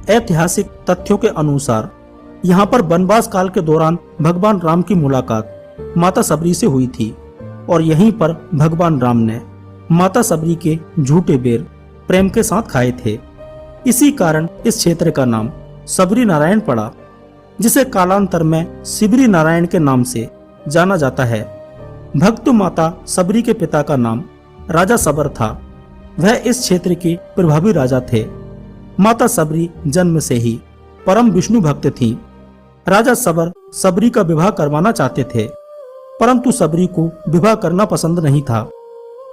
ऐतिहासिक तथ्यों के अनुसार यहाँ पर वनवास काल के दौरान भगवान राम की मुलाकात माता सबरी से हुई थी और यहीं पर भगवान राम ने माता सबरी के झूठे बेर प्रेम के साथ खाए थे। इसी कारण इस क्षेत्र का नाम सबरी नारायण पड़ा, जिसे कालांतर में सिबरी नारायण के नाम से जाना जाता है। भक्त माता सबरी के पिता का नाम राजा सबर था। वह इस क्षेत्र के प्रभावी राजा थे। माता सबरी जन्म से ही परम विष्णु भक्त थीं। राजा सबर सबरी का विवाह करवाना चाहते थे, परंतु सबरी को विवाह करना पसंद नहीं था,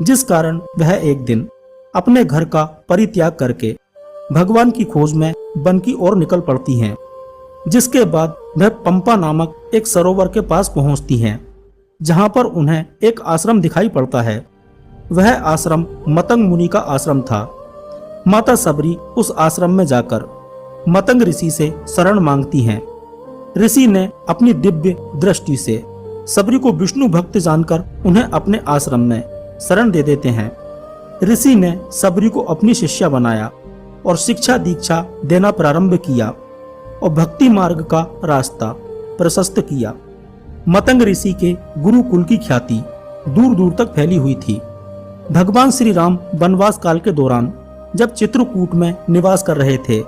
जिस कारण वह एक दिन अपने घर का परित्याग करके भगवान की खोज में वन की ओर निकल पड़ती हैं। जिसके बाद वह पंपा नामक एक सरोवर के पास पहुंचती हैं, जहां पर उन्हें एक आश्रम दिखाई पड़ता है। वह आश्रम मतंग मुनि का आश्रम था। माता सबरी उस आश्रम में जाकर मतंग ऋषि से शरण मांगती हैं। ऋषि ने अपनी दिव्य दृष्टि से सबरी को विष्णु भक्त जानकर उन्हें अपने आश्रम में शरण दे देते हैं। ऋषि ने सबरी को अपनी शिष्या बनाया और शिक्षा दीक्षा देना प्रारंभ किया और भक्ति मार्ग का रास्ता प्रशस्त किया। मतंग ऋषि के गुरुकुल की ख्याति दूर दूर तक फैली हुई थी। भगवान श्री राम वनवास काल के दौरान जब चित्रकूट में निवास कर रहे थे,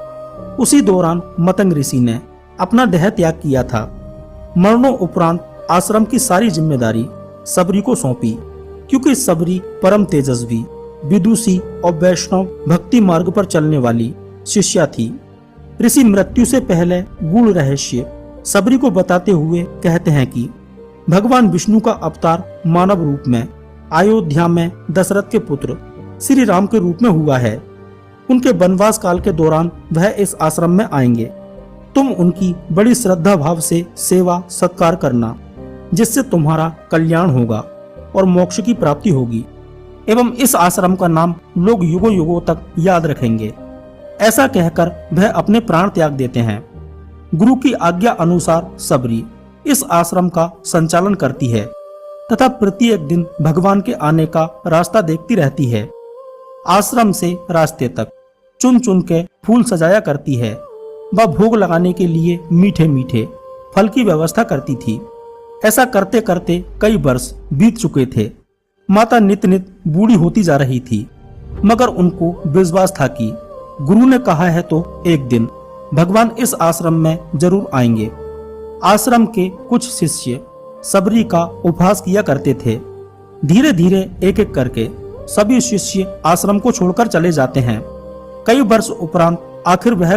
उसी दौरान मतंग ऋषि ने अपना देह त्याग किया था। मरणों उपरांत आश्रम की सारी जिम्मेदारी सबरी को सौंपी, क्योंकि सबरी परम तेजस्वी, विदुषी और वैष्णव भक्ति मार्ग पर चलने वाली शिष्या थी। ऋषि मृत्यु से पहले गूढ़ रहस्य सबरी को बताते हुए कहते हैं कि भगवान विष्णु का अवतार मानव रूप में अयोध्या में दशरथ के पुत्र श्री राम के रूप में हुआ है। उनके वनवास काल के दौरान वह इस आश्रम में आएंगे। तुम उनकी बड़ी श्रद्धा भाव से सेवा सत्कार करना, जिससे तुम्हारा कल्याण होगा और मोक्ष की प्राप्ति होगी, एवं इस आश्रम का नाम लोग युगों युगों तक याद रखेंगे। ऐसा कहकर वह अपने प्राण त्याग देते हैं। गुरु की आज्ञा अनुसार सबरी इस आश्रम का संचालन करती है तथा प्रत्येक दिन भगवान के आने का रास्ता देखती रहती है। आश्रम से रास्ते तक चुन चुन के फूल सजाया करती है। वह भोग लगाने के लिए मीठे मीठे फल की व्यवस्था करती थी। ऐसा करते करते कई वर्ष बीत चुके थे। माता नित नित बूढ़ी होती जा रही थी, मगर उनको विश्वास था कि गुरु ने कहा है तो एक दिन भगवान इस आश्रम में जरूर आएंगे। आश्रम के कुछ शिष्य सबरी का उपहास किया करते थे। धीरे धीरे एक एक करके सभी शिष्य आश्रम को छोड़कर चले जाते हैं। कई वर्ष उपरांत आखिर वह